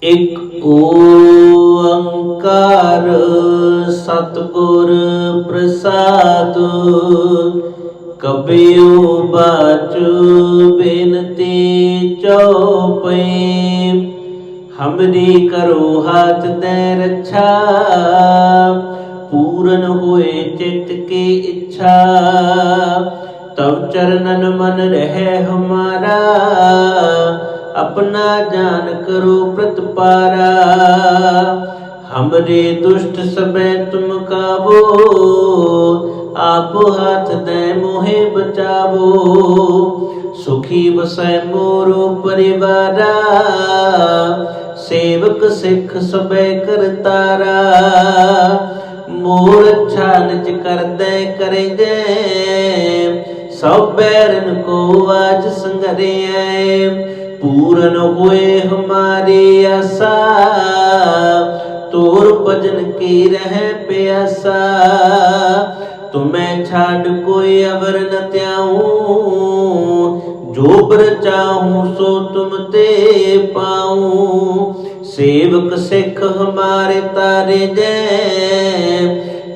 ਇਕ ਓੰਕਾਰ ਸਤਿਗੁਰ ਪ੍ਰਸਾਦੁ। ਕਬਿਉ ਬਾਚੁ ਬਿਨਤੀ ਚਉਪਈ। हमरी करो हाथ दे रक्षा। पूरन होए चित्त की इच्छा। तब चरणन मन रहे हमारा। अपना जान करो प्रतिपारा। हमरे दुष्ट सबे तुम काबो। आप हाथ दे मोहे बचावो। सुखी बसै मोरो परिवारा। सेवक सिख सबे करतारा। मोर अच्छा निज कर दे करे जय। सब बैरन को आज संगरे। पूरन हुए हमारी आशा। तोर भजन की रह प्यासा। तुम्हें छाड़ कोई अवर न त्याऊं। जो बर चाहूं सो तुम ते पाऊं। सेवक सिख हमारे तारे जय।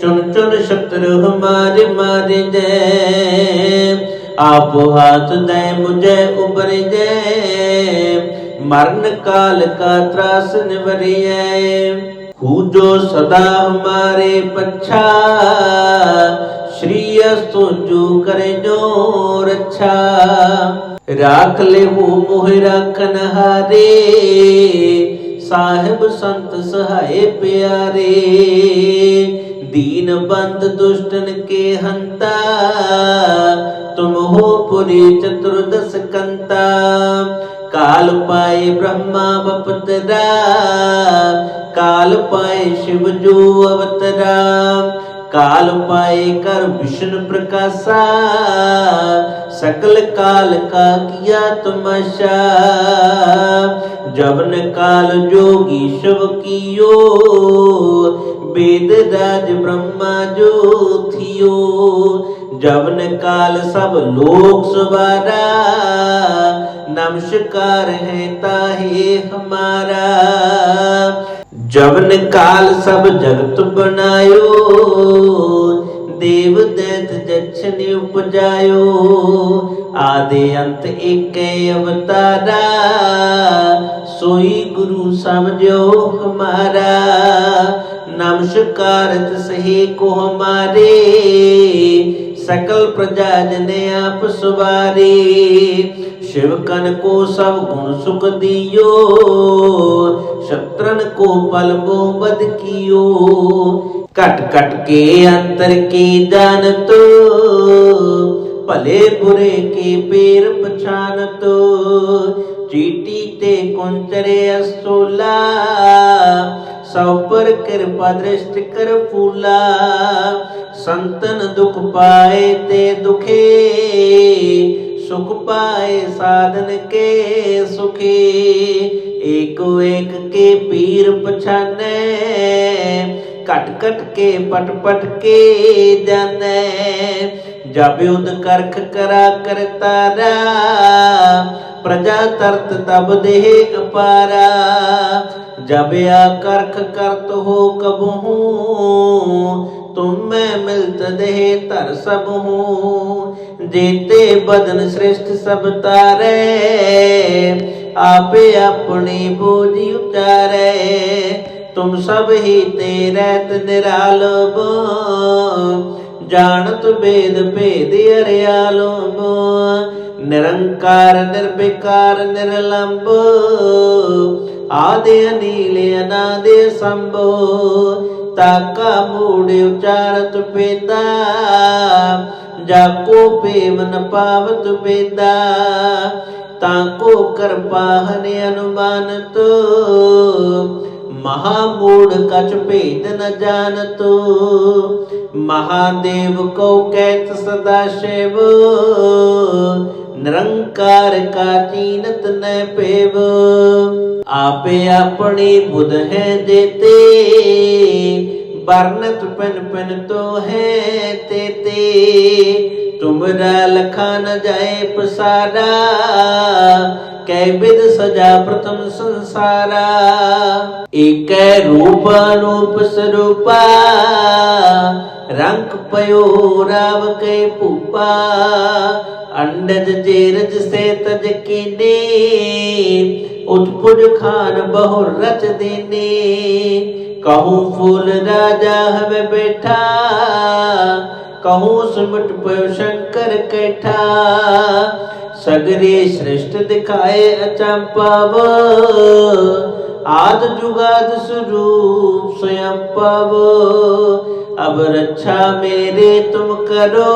चुन चुन शत्रु हमारे मारे जय। आप हाथ दे मुझे उबर जय। मरण काल का त्रास निवरिय। जो सदा हमारे पच्छा। श्री सोजू करे जो रक्षा। राख ले वो मोहि राखन हारे। साहिब संत सहाय प्यारे। दीन बंद दुष्टन के हंता। तुम हो पुरी चतुर्दश कंता। काल पाए ब्रह्मा बपतरा। काल पाए शिव जो अवतरा। काल पाए कर विष्णु प्रकाशा। सकल काल का किया तमाशा। जबन काल जोगी शिव कियो। वेद राज ब्रह्मा जो थियो। जबन काल सब लोक सवारा। नमस्कार है ताहे हमारा। जबन काल सब जगत बनायो। देव दैत जक्षनि उपजायो। आदि अंत एक अवतारा। सोई गुरु समझो हमारा। नमस्कार सही को हमारे। सकल प्रजा जने आप सवारे। शिव कन को सब गुण सुख दियो। शत्रन को पल मोहबद कियो। कट कट के अंतर की जानतो। भले बुरे के पेर पछानतो। चीटी ते कुंचरे असोला। सब पर कृपा दृष्टि कर फूला। संतन दुख पाए ते दुखे। सुख पाए साधन के सुखे। एको एक के पीर पछाने। कट कट के पट पट के जाने। जब युद्ध करख करा करतारा। प्रजा तरत तब देह अपारा। जब या करख करत हो कबहू। तुम में मिलत देह तर सब हूँ। जेते बदन श्रेष्ठ सब तारे। आपे अपनी बोझी उतारे। तुम सब ही तेरत निरालब। जानत वेद भेद अरियालब। निरंकार निर्विकार निर्लंब। आदि अनील अनादि संभो। ताका मूढ़ उचारत पेदा। जाको पेव न पावत बेदा। ताको कर पाहने अनुमानत। महामूढ़ कछ भेद न जानत। महादेव को कहत सदा शिव। निरंकार का चीनत न पेव। आपे अपनी बुध है जेते। बरनत पन पन तो है तेते। तुमरा लखा न जाए पसारा। कै विध सजा प्रथम संसारा। एक रूप अनूप स्वरूपा रंग पयो राव कै पूपा। अंडज जेरज से तज कीने उत्पुज खान बहु रच देने। कहूँ फूल राजा हमें बैठा कहूँ सुमट पयो शंकर कैठा। सगरे श्रेष्ठ दिखाए अचंपाव आद जुगाद स्वरूप स्वयं पाव। अब रक्षा मेरे तुम करो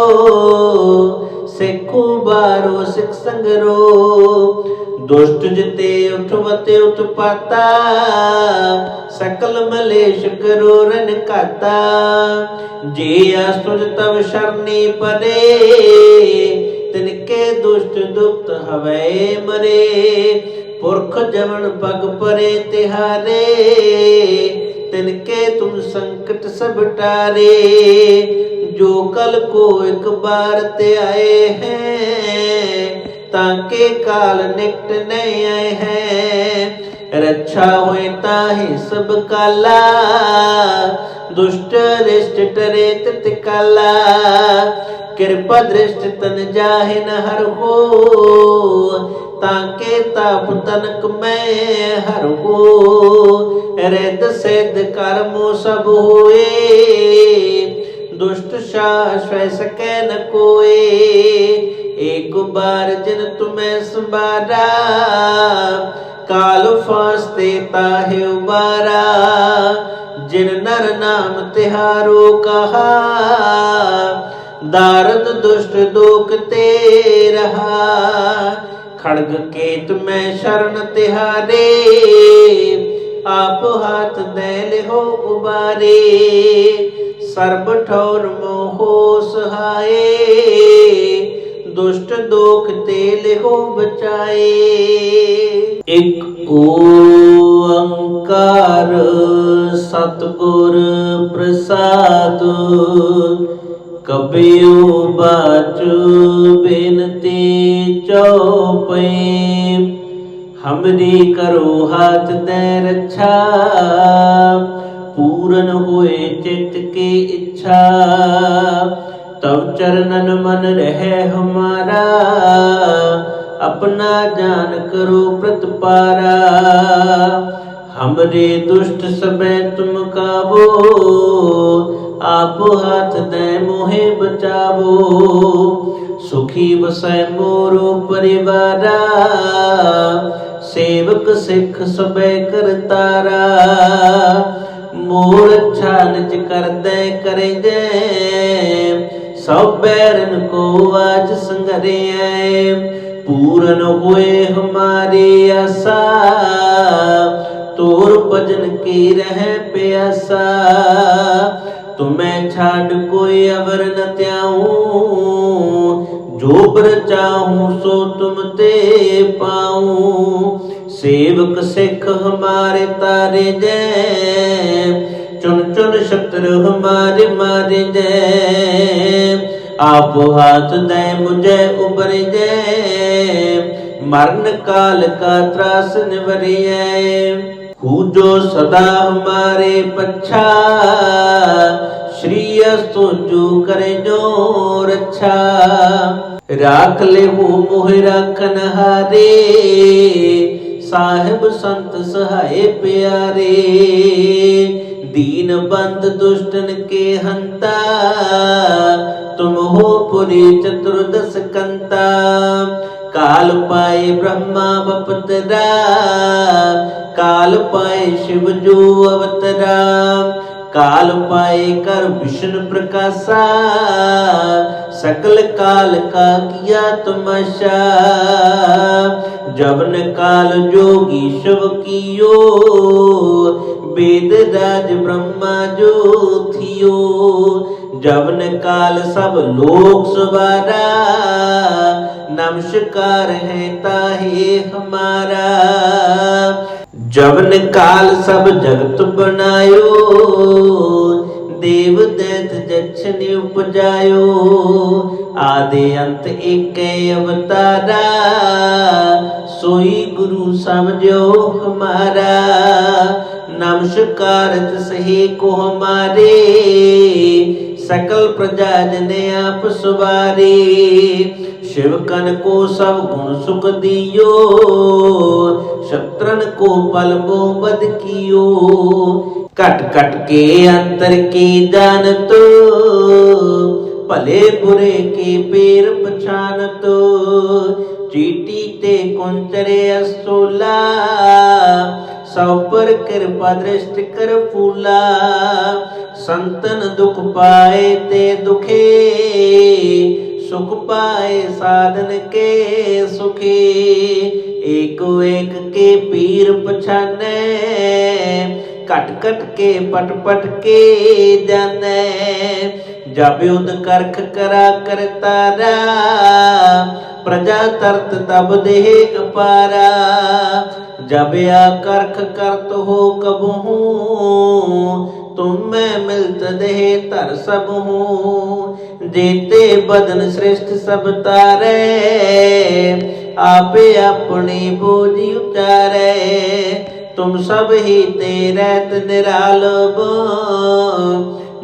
सिखो बारो सिख संगरो। दुष्ट जिते उठवते उत्पाता सकल मलेश करो रन काता। जे अस्तुज तब शरणी परे तिनके दुष्ट दुक्त हवै मरे। पुरख जमन पग परे तिहारे तिनके तुम संकट सब टारे। जो कल को एक बार ते आए हैं ताके काल निकट नहीं आए हैं। रक्षा हुए ताहि सब काला दुष्ट रिष्ट टरे तित काला। कृपा दृष्ट तन जाहि न हर हो ताके ताप तनक मैं हर हो। रेद सेद कर्मो सब होए दुष्ट शाश्वय सकै न कोए। एक बार जिन तुम्हें संबारा काल फांसते ताहे उबारा। जिन नर नाम तिहारो कहा दारद दुष्ट दोख ते रहा। खड़ग केत में शरण तिहारे आप हाथ दे हो उबारे। सर्ब ठौर मोहो सहाये दुष्ट दोख तेल हो बचाए। एक ओंकार सतगुर प्रसाद कबियो बाचु बिनती चौपै। हमरी करो हाथ दे रक्षा पूरन होए चित्त की इच्छा। तब चरणन मन रहे हमारा अपना जान करो प्रतिपारा। हमरे दुष्ट सबे तुम काबो आप हाथ दे मोहे बचावो। सुखी बसै मोरो परिवारा सेवक सिख सबे करतारा। मोर अच्छा निज कर दे करे दे सब बैरन को आज संगरे। पूरन हुए हमारी आशा तोर भजन की रह प्यासा। तुम्हें छाड़ कोई अवर न त्याऊं जो बर चाहूं सो तुम ते पाऊं। सेवक सिख हमारे तारे जय चुन चुन शत्रु हमारे मारे जय। आप हाथ दे मुझे उबर जय मरण काल का त्रास निवरिय। जो सदा हमारे पच्छा श्री सोजू करे जो रक्षा। राख ले हो मोहि राखन हारे साहिब संत सहाय प्यारे। दीन बंद दुष्टन के हंता तुम हो पुरी चतुर्दश कंता। काल पाए ब्रह्मा बपतरा काल पाए शिव जो अवतरा। काल पाए कर विष्णु प्रकाशा सकल काल का किया तमाशा। जबन काल जोगी शिव कियो वेद राज ब्रह्मा जो थियो। जबन काल सब लोक सवारा नमस्कार है ताहे हमारा। जबन काल सब जगत बनायो देव दैत जछन उपजायो, आदि अंत एक अवतारा, सोई गुरु समझो हमारा। नमस्कार सही को हमारे, सकल प्रजा जने आप सुवारे। शिवकन को सब गुण सुख दियो, शत्रन को पल बद कियो। कट कट के अंतर की जानतो, भले बुरे के पेर पछानतो। चीटी ते कुंचरे असोला, सब पर कृपा दृष्टि कर फूला। संतन दुख पाए ते दुखे, सुख पाए साधन के सुखे। एको एक के पीर पछाने, कट कट के पट पट के जाने। जब युद्ध करख करा करतारा, प्रजा तरत तब देह अपारा। जब या करख करत हो कबहू, तुम में मिलत देह तर सब हूँ। जेते बदन श्रेष्ठ सब तारे, आपे अपनी बोझी उतारे। तुम सब ही तेरत निरालब,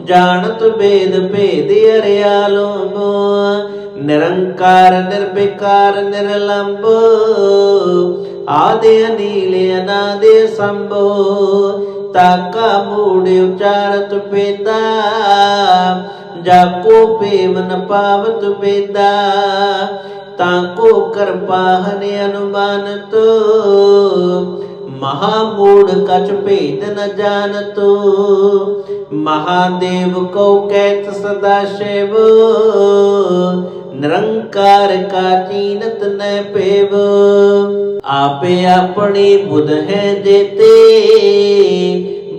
जानत वेद भेद अरियालब। निरंकार निर्विकार निर्लंब, आदि अनील अनादि संभो। ताका मूड उचारत पेदा, जाको पेव न पावत बेदा। ताको कृपा हनि अनुमानत, महामूढ़ कछ भेद न जानत। महादेव को कहत सदा शिव, निरंकार का चीनत न पेव। आपे अपनी बुध है देते,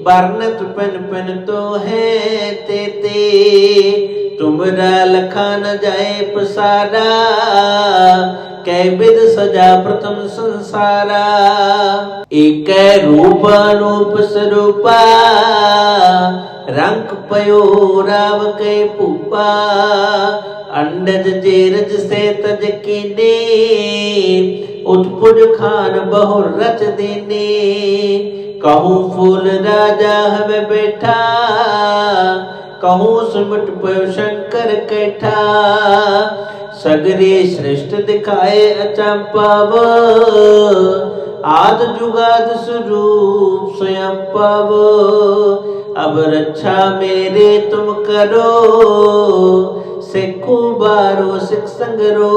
बरनत पन पन तो है तेते। तुमरा लखा न जाए पसारा, कै विध सजा प्रथम संसारा। एक रूप अनूप स्वरूपा, रंग पयो राव कै पूपा। अंडज जेरज से तज कीने, उत्पुज खान बहु रच देने। कहूँ फूल राजा हमें बैठा, कहूँ सुमट पयो शंकर कैठा। सगरे श्रेष्ठ दिखाए अचंपाव, आद जुगाद स्वरूप स्वयं पाव। अब रक्षा मेरे तुम करो, सिखो बारो सिख संगरो।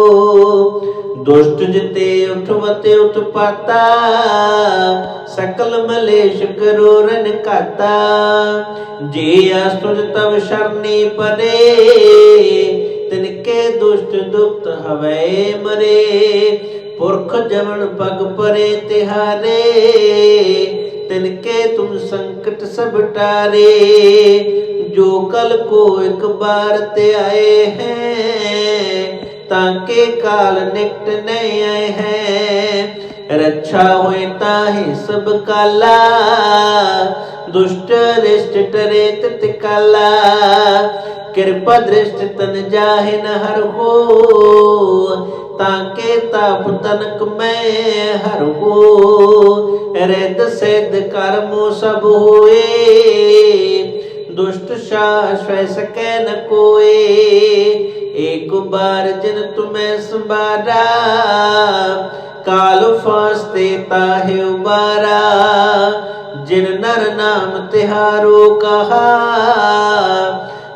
दुष्ट जिते उठवते उत्पाता, सकल मलेश करो रन काता। जे आस्तुज तब शरणी परे, तिनके दुष्ट दुक्त हवे मरे। पुरख जमन पग परे तिहारे, तिनके तुम संकट सब टारे। जो कल को एक बार ते आए हैं, ताके काल निकट नहीं आए हैं। रक्षा हुए ताहि सब काला, दुष्ट रिष्ट टरे तित काला। कृपा दृष्टि तन जाहि न हर हो, ताके ताप तनक में हर हो। रिद सिद्ध कर्मो सब होए, दुष्ट शाश्वत सकै न कोए। एक बार जिन तुम्हें संबारा, काल फास्ते ताहे उबारा। जिन नर नाम तिहारो कहा,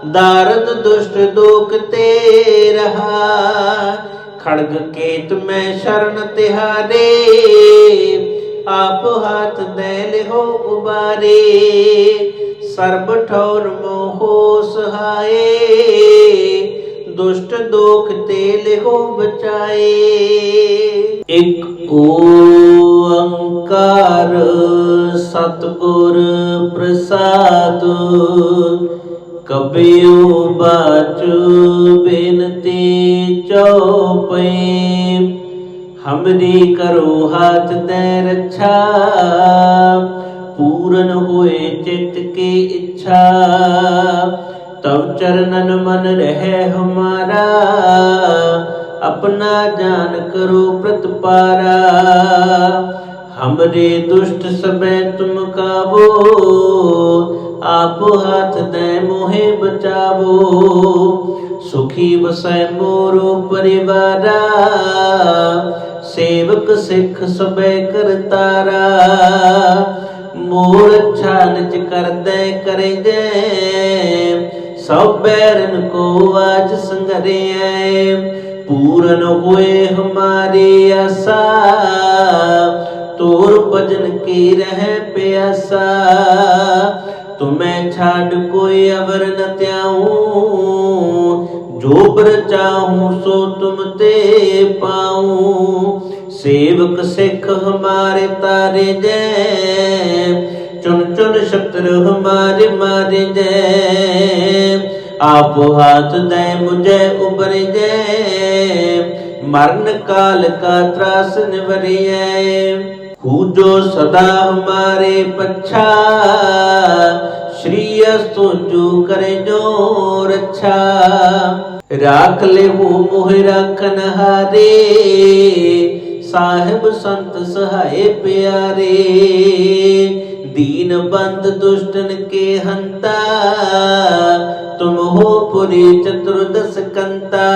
दारद दुष्ट दोख ते रहा। खड़ग केत में शरण तिहारे, आप हाथ दे लिहो उबारे। सर्ब ठौर मोहो सहाये, दुष्ट दोख ते लिहो बचाए। एक ओंकार सतगुर प्रसाद, कबियो बाचु बिनती चौपै। हमरी करो हाथ दे रक्षा, पूरन होए चित की इच्छा, तब चरणन मन रहे हमारा, अपना जान करो प्रतिपारा। हमरे दुष्ट सबे तुम काबो, आप हाथ दे मोहे बचावो। सुखी बसै मोरो परिवारा, सेवक सिख सबे करतारा। मोर अच्छा निज कर दे करे जय, सब बैरन को आज संगरे। पूरन होए हमारी आशा, तोर भजन की रह प्यासा। तुम्हें छाड़ कोई अवर न त्याऊं, जो बर चाहूं सो तुम ते पाऊं। सेवक सिख हमारे तारे जय, चुन चुन शत्रु हमारे मारे जय। आप हाथ दे मुझे उबर जय, मरण काल का त्रास निवरिय। जो सदा हमारे पच्छा, श्री सोजू करे जो रक्षा। राख ले वो मोहि राखन हारे, साहिब संत सहाय प्यारे। दीन बंद दुष्टन के हंता, तुम हो पुरी चतुर्दश कंता।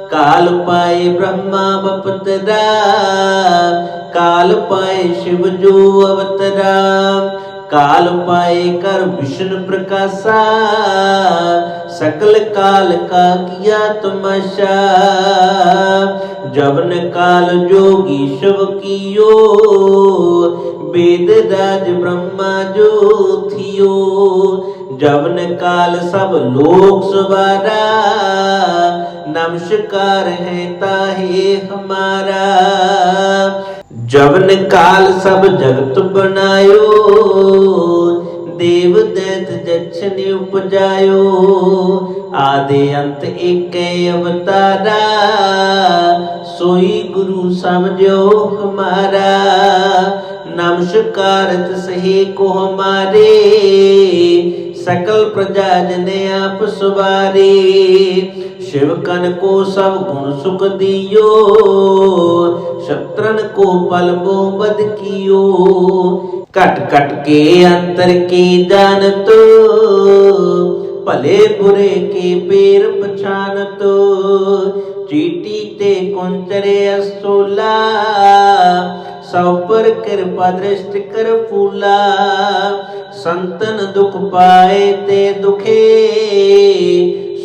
काल पाए ब्रह्मा बपतरा, काल पाए शिव जो अवतरा। काल पाए कर विष्णु प्रकाशा, सकल काल का किया तमाशा। जवन काल जोगी शिव कियो, वेद राज ब्रह्मा जो थियो। जवन काल सब लोक सवारा, नमस्कार है ताहे हमारा। जवन काल सब जगत बनायो, देव दैत जक्षण उपजायो। आदि अंत एक अवतारा, सोई गुरु समझो हमारा। नमस्कार सही को हमारे, सकल प्रजा जने आप सवारे। शिव कन को सब गुण सुख दियो, शत्रन को पल बो बद कियो। कट कट के अंतर की जानत, भले बुरे के पेर पछानत। चीटी ते कुंचरे असोला, सब पर कृपा दृष्टि कर फूला। संतन दुख पाए ते दुखे,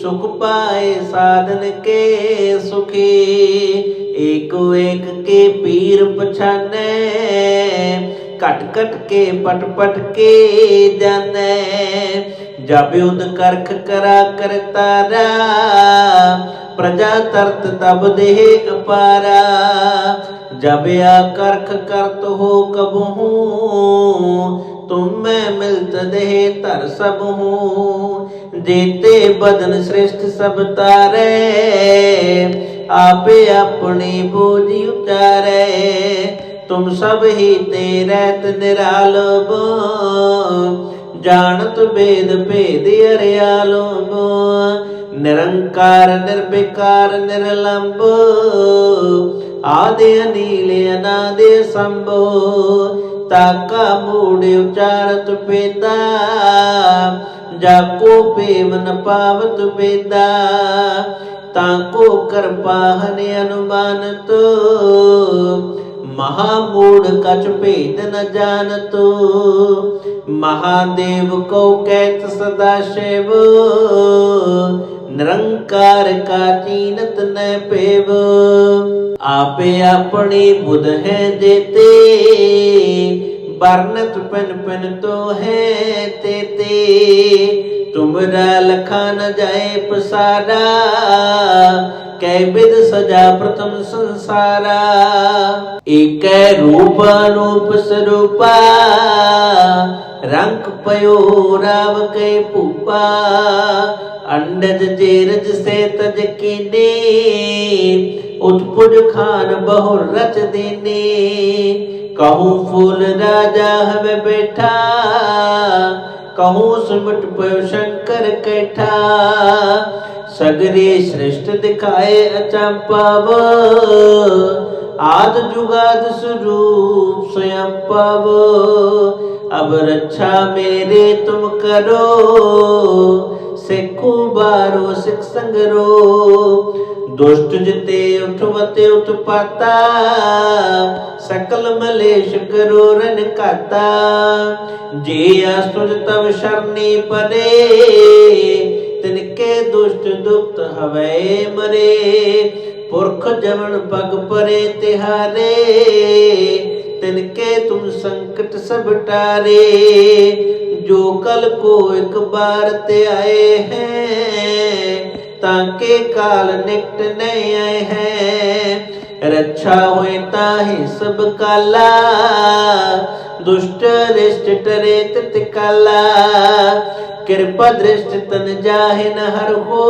सुख पाए साधन के सुखे। एक एक के पीर पछाने, कट कट के पट पट के जाने। जब युद्ध करख करा करतारा, प्रजा तरत तब देह अपारा। जब या करख करत हो कबहू, तुम में मिलत देह तर सब हूँ। जेते बदन श्रेष्ठ सब तारे, आपे अपनी बोझी उतारे। तुम सब ही तेरत निरालब, जानत वेद भेद अरियालब। निरंकार निर्विकार निर्लंब, आदि अनील अनादि संभो। ताका मूड उचारत पेदा, जाको पेव न पावत बेदा। ताको कृपा हनि अनुमानत, महामूढ़ कछ भेद न जानत। महादेव को कहत सदा शिव, निरंकार का चीनत न पेव। आपे अपनी बुध है देते, बरनत पन पन तो है तेते। तुमरा लखा न जाए पसारा, कै विध सजा प्रथम संसारा। एक रूप अनूप स्वरूपा, रंग पयो राव कै पूपा। अंडज जेरज से तज कीने, उत्पुज खान बहु रच देने। कहूँ फूल राजा हमें बैठा, कहूँ सुमट पयो शंकर कैठा। सगरे श्रेष्ठ दिखाए अचंपव, आद जुगाद स्वरूप स्वयं पव। अब रक्षा मेरे तुम करो, सिखो बारो सिख संगरो। दुष्ट जिते उठवते उत्पाता, सकल मलेश करो रन काता। जे असुर तब शरणी परे, तिनके दुष्ट दुप्त हवै मरे। पुरख जमन पग परे तिहारे, तिनके तुम संकट सब टारे। जो कल को एक बार ते आए हैं, ताके काल निकट नहीं आए हैं। रक्षा हुए ताहि सब काला, दुष्ट रिष्ट टरे तित काला। कृपा दृष्टि तन जाहि न हर हो,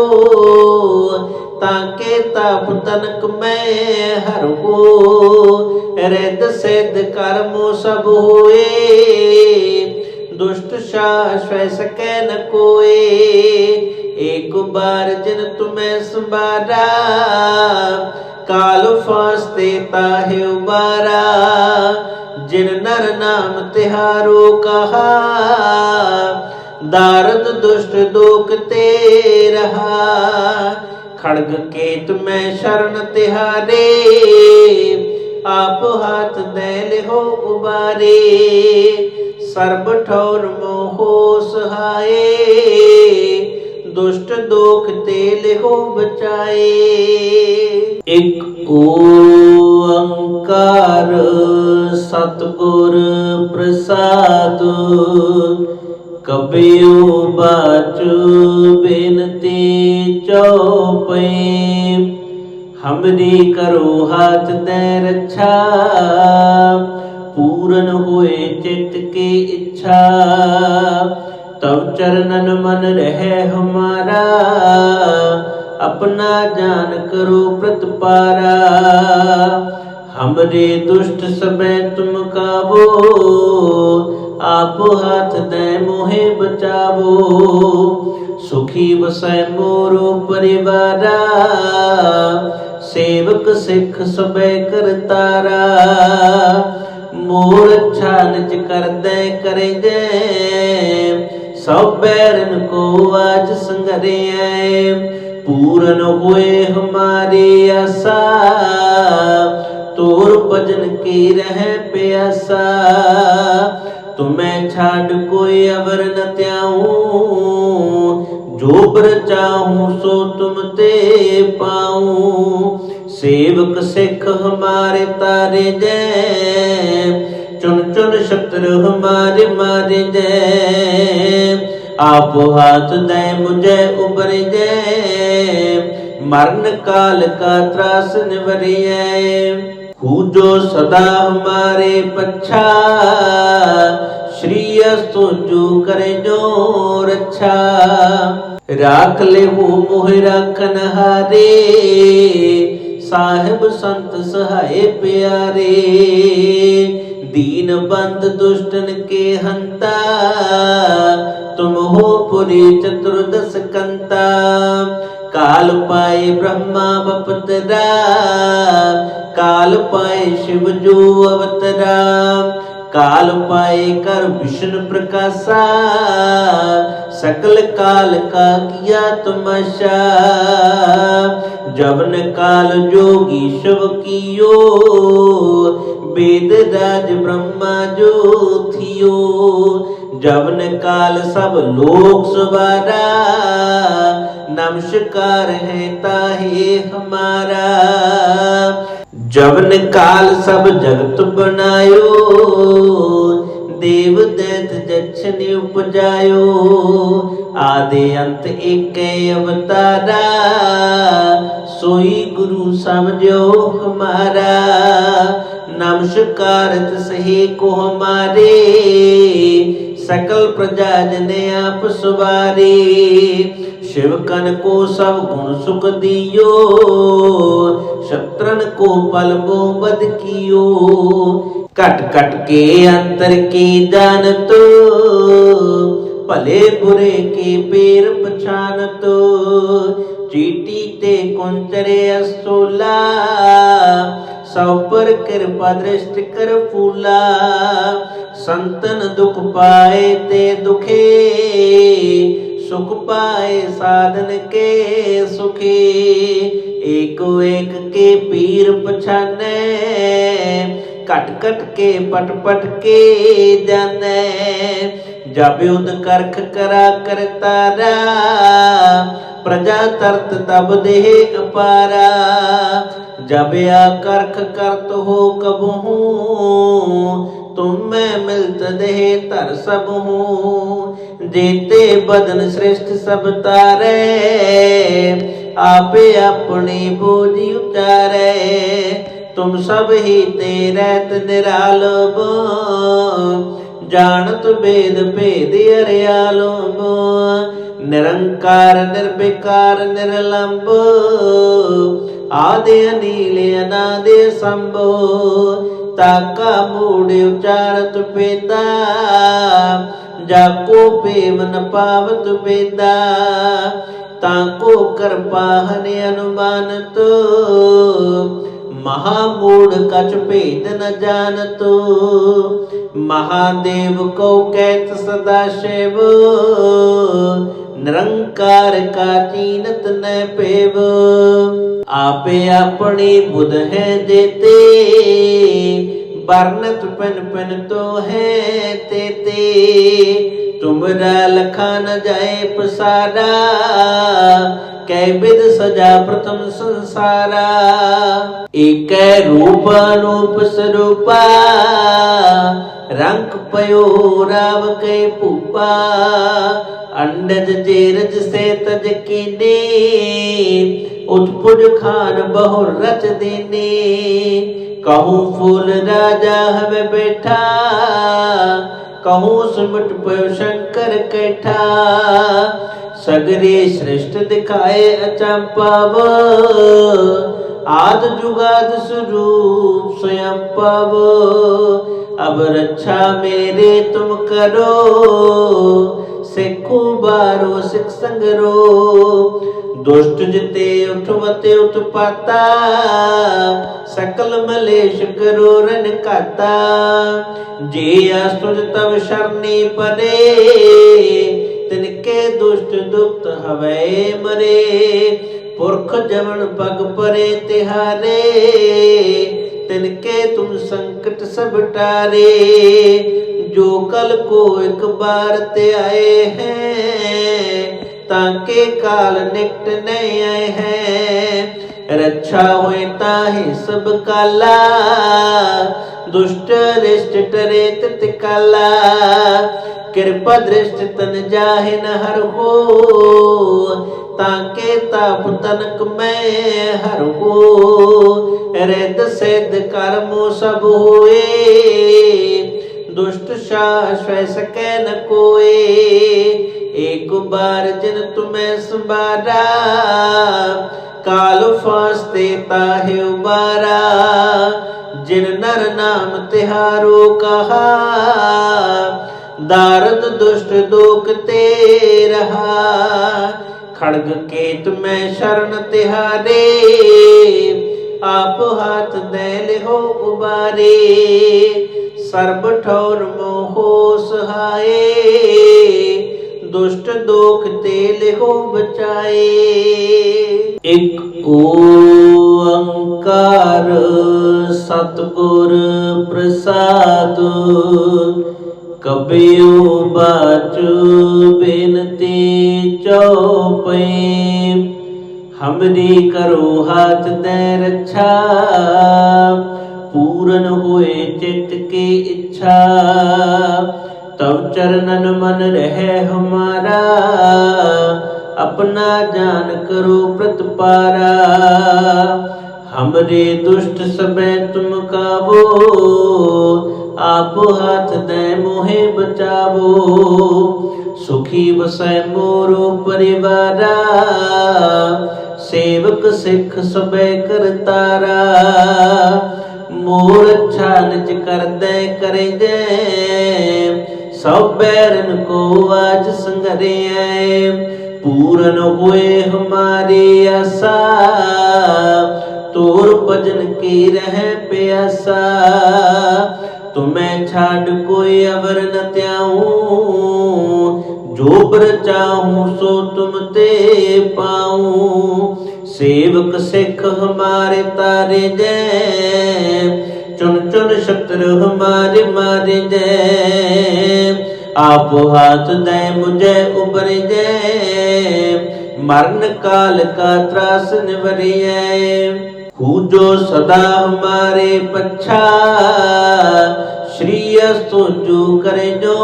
ताके ताप तनक मैं हर हो। रिद सिद्ध कर्मो सब होए, दुष्ट शाश्वय सकै न कोए। एक बार जिन तुम्हें संबारा, काल फासते ताहे उबारा। जिन नर नाम तिहारो कहा, दारद दुष्ट दोक ते रहा। खड़ग केत में शरण तिहारे, आप हाथ दे लिहो उबारे। सर्ब ठौर मोहो सहाये, दुष्ट दोख ते लिहो बचाए। एक ओंकार सतगुर प्रसाद, कबियो बाचु बिनती चौपै। हमरी करो हाथ दे रक्षा, पूरन होए चित्त की इच्छा। तब चरणन मन रहे हमारा, अपना जान करो प्रतिपारा। हमरे दुष्ट सबे तुम काबो, आप हाथ दे मोहे बचावो। सुखी बसै मोरो परिवारा, सेवक सिख सबे करतारा। मोर अच्छा निज कर दे करे जै, सब बैरन को आज संगरे। पूरन हुए हमारी आशा, तोर भजन की रह प्यासा। तुम्हें छाड़ कोई अवर न त्याऊं, जो बर चाहूं सो तुम ते पाऊं। सेवक सिख हमारे तारे जय, चुन चुन शत्रु हमारे मारे जय। आप हाथ दे मुझे उबर जय, मरण काल का त्रास निवरिए। जो सदा हमारे पच्छा, श्री अस्तु जो करे जो रक्षा। राख ले हो मोहि राखन हारे, साहिब संत सहाय प्यारे। दीन बंद दुष्टन के हंता, तुम हो पुरी चतुर्दश कंता। काल पाए ब्रह्मा बपतरा, काल पाए शिव जो अवतरा। काल पाए कर विष्णु प्रकाशा, सकल काल का किया तमाशा। जवन काल जोगी शिव कियो, वेद राज ब्रह्मा जो थियो। जवन काल सब लोक सवारा, नमस्कार है ताहे हमारा। जवन काल सब जगत बनायो, देव दैत जक्षनि उपजायो। आदि अंत एक अवतारा, सोई गुरु समझो हमारा। नमस्कारत सही को हमारे, सकल प्रजा जन आप सवारे। शिवकन को सब गुण सुख दियो, शत्रन को पल बो बद कियो। कट कट के अंतर की जानत, भले बुरे के पेर पछानत। चीटी ते कुंचरे असोला, सब पर कृपा दृष्टि कर फूला। संतन दुख पाए ते दुखे, सुख पाए साधन के सुखे। एको एक के पीर पछाने, कट कट के पट पट के जाने। जब युद्ध करख करा करतारा, प्रजा तरत तब देह अपारा। जब या करख करत हो कबहू, तुम में मिलत देह तर सब हूँ। जेते बदन श्रेष्ठ सब तारे, आपे अपनी बोझ उतारे। तुम सब ही तेरत निरालब, जानत वेद भेद अर्यालब। निरंकार निर्विकार निर्लंब, आदि अनील अनादि संभो। ताका मूढ़ उचारत पेदा, जाको पेव न पावत बेदा। ताको कर पाहन अनुमानत, महामूढ़ कछ भेद न जानत। महादेव को कहत सदा शिव, निरंकार का चीनत न पेव। आपे अपनी बुध है देते, बरनत पन पन तो है तेते। तुमरा लखा न जाए पसारा, कै विध सजा प्रथम संसारा। एक रूप अनूप स्वरूपा, रंग पयो राव के पूपा। अंडज जेरज से तज कीने, उत्पुज खान बहु रच देने। कहूँ फूल राजा हमें बैठा, कहूँ सुमट पयो शंकर कैठा। सगरे श्रेष्ठ दिखाए अचंपाव, आद जुगाद स्वरूप स्वयं पाव। अब रक्षा मेरे तुम करो, सिखो बारो सिख संगरो। दुष्ट जिते उठवते उत्पाता, सकल मलेश करो रन काता। जे अस्तुज तब शरणी परे, तिनके दुष्ट दुप्त हवै मरे। पुरख जमन पग परे तिहारे, तिनके तुम संकट सब टारे। जो कल को एक बार ते आए हैं, ताके काल निकट नहीं आए हैं। रक्षा हुए ताहि सब काला, दुष्ट रिष्ट टरे तित काला। कृपा दृष्ट तन जाहि न हर हो, ताके ताप तनक में हर हो। रिद सिद्ध कर्मो सब होए, दुष्ट शाश्वय सकै न कोए। एक बार जिन तुम्हें संबारा, काल फास्ते ताहे उबारा। जिन नर नाम तिहारो कहा, दारद दुष्ट दोक ते रहा। खड़ग केत में शरण तिहारे, आप हाथ दैल हो उबारे। सर्ब ठौर मोहो सहाये, दुष्ट दोख तेल हो बचाए। एक ओंकार सतगुर प्रसाद, कबियो बाचु बिनती चौपे। हमरी करो हाथ दे रक्षा, पूरन हुए चित्त की इच्छा। तब चरणन मन रहे हमारा, अपना जान करो प्रतिपारा। हमरे दुष्ट सबे तुम काबो, आप हाथ दे मोहे बचावो। सुखी बसै मोरो परिवारा, सेवक सिख सबे करतारा। मोर अच्छा निज कर दे करे जय, सब बैरन को आज संगरे। पूरन हुए हमारी आशा, तोर भजन की रह प्यासा। तुम्हें छाड़ कोई अवर न त्याऊं, जो बर चाहूं सो तुम ते पाऊं। सेवक सिख हमारे तारे जय, चुन चुन शत्रु हमारे मारे जय। आप हाथ दे मुझे उबर जय, मरण काल का त्रास निवरिए। जो सदा हमारे पच्छा, श्री अस्तु जो करे जो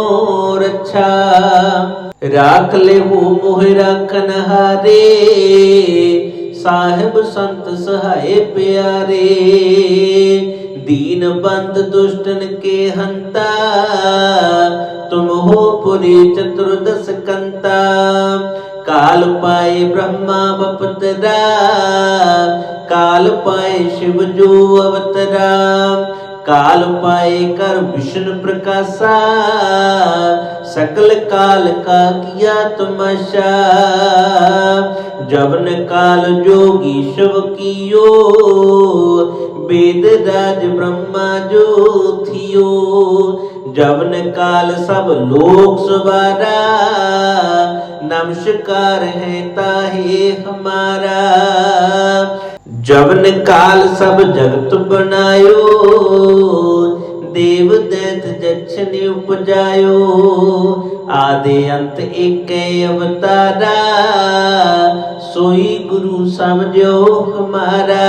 रक्षा। राख ले वो मोहि राखन हारे, साहिब संत सहाय प्यारे। दीन बंद दुष्टन के हंता, तुम हो पुरी चतुर्दश कंता। काल पाए ब्रह्मा बपतरा, काल पाए शिव जो अवतरा। काल पाए कर विष्णु प्रकाशा, सकल काल का किया तमाशा। जबन काल जोगी शिव कियो, वेद राज ब्रह्मा जो थियो। जबन काल सब लोक सवारा, नमस्कार है ताहे हमारा। जबन काल सब जगत बनायो, देव दैत जक्षन उपजायो। आदि अंत एक अवतारा, सोई गुरु समझो हमारा।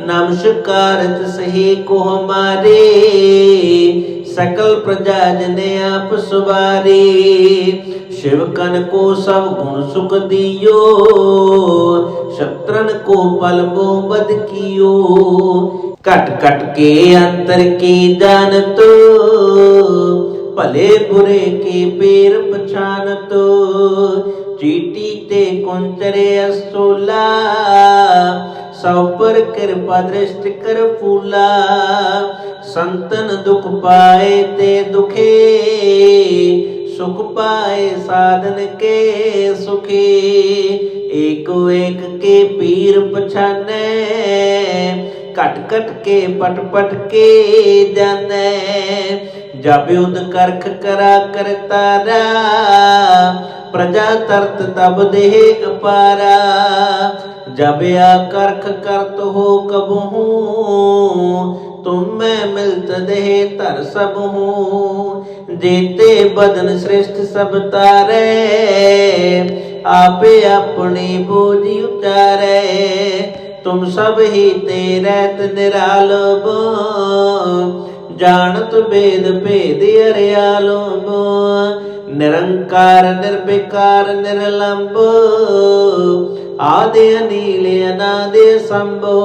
नमस्कार सही को हमारे, सकल प्रजा जने आप सवारे। शिवकन को सब गुण सुख दियो, शत्रन को पल मोबद कियो। कट कट के अंतर की जानतो, भले बुरे के पेर पछानतो। चीटी ते कुंचरे असोला, सब पर कृपा दृष्टि कर फूला। संतन दुख पाए ते दुखे, सुख पाए साधन के सुखे। एको एक के पीर पछाने, कट कट के पट पट के जाने। जब युद्ध करख करा करतारा, प्रजा तरत तब देह अपारा। जब या करख करत हो कबहू, तुम में मिलत देह तर सब हूँ। जेते बदन श्रेष्ठ सब तारे, आपे अपनी बोझ उतारे। तुम सब ही तेरत निरालब, जानत वेद भेद अरियालब। निरंकार निर्विकार निर्लंब, आदि अनील अनादि संभो।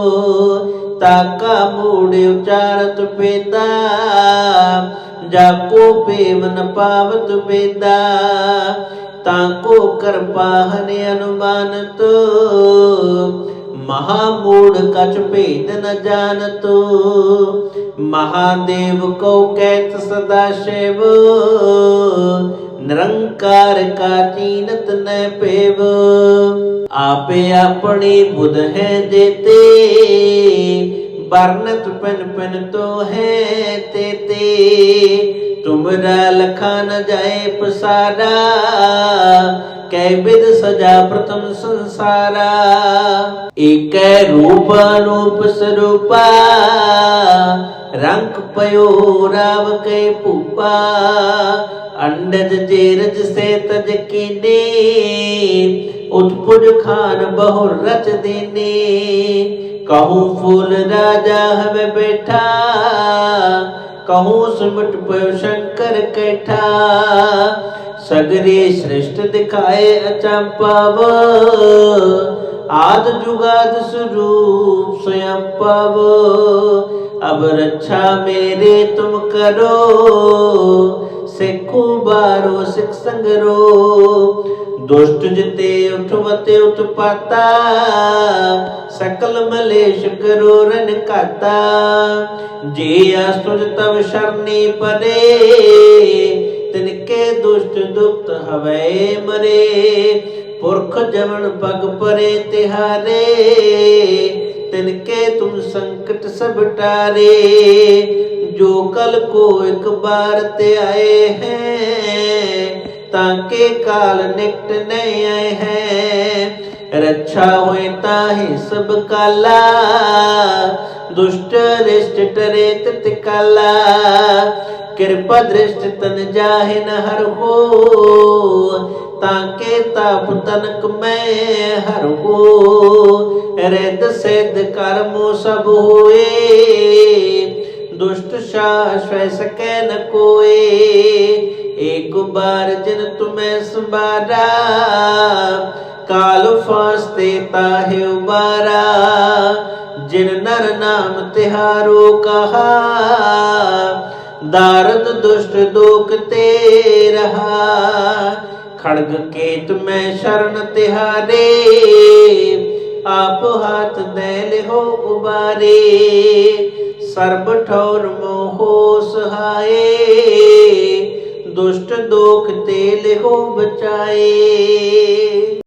ताका मूड उचारत पेदा, जाको पेव न पावत बेदा। ताको कर पाहन अनुमानत, महामूढ़ कछ भेद न जानत। महादेव को कहत सदा शिव, निरंकार का चीनत न पेव। आपे अपनी बुध है जेते, बरनत पन पन तो है तेते। तुमरा लखा न जाए पसारा, कै विध सजा प्रथम संसारा। एक रूप अनूप स्वरूपा, रंग पयो राव कै पूपा। अंडज जेरज से तज कीने, उत्पुज खान बहु रच देने। कहूँ फूल राजा हमें बैठा, कहूँ सुमट पयो शंकर कैठा। सगरे श्रेष्ठ दिखाए अचंपाव, आद जुगाद स्वरूप स्वयं पव। अब रक्षा मेरे तुम करो, सिखो बारो सिख संगरो। दुष्ट जिते उठवते उत्पाता, सकल मलेश करो रन काता। जे असुर तब शरणी परे, तिनके दुष्ट दुप्त हवै मरे। पुरख जमन पग परे तिहारे, तिनके तुम संकट सब टारे। जो कल को एक बार ते आए हैं, ताके काल निकट नहीं आए हैं। रक्षा हुए ताहि सब काला, दुष्ट रिष्ट टरे तित काला। कृपा दृष्ट तन जाहि न हर हो, ताके ताप तनक मैं हर हो। रिद सिद्ध कर्मो सब होए, दुष्ट शाश्वत सकै न कोए। एक बार जिन तुम्हें संबारा, काल फास्ते ताहे उबारा। जिन नर नाम तिहारो कहा, दारद दुष्ट दोख ते रहा। खड़ग केत में शरण तिहारे, आप हाथ दे लिहो उबारे। सर्ब ठौर मोहो सहाये, दुष्ट दोख ते लिहो बचाए।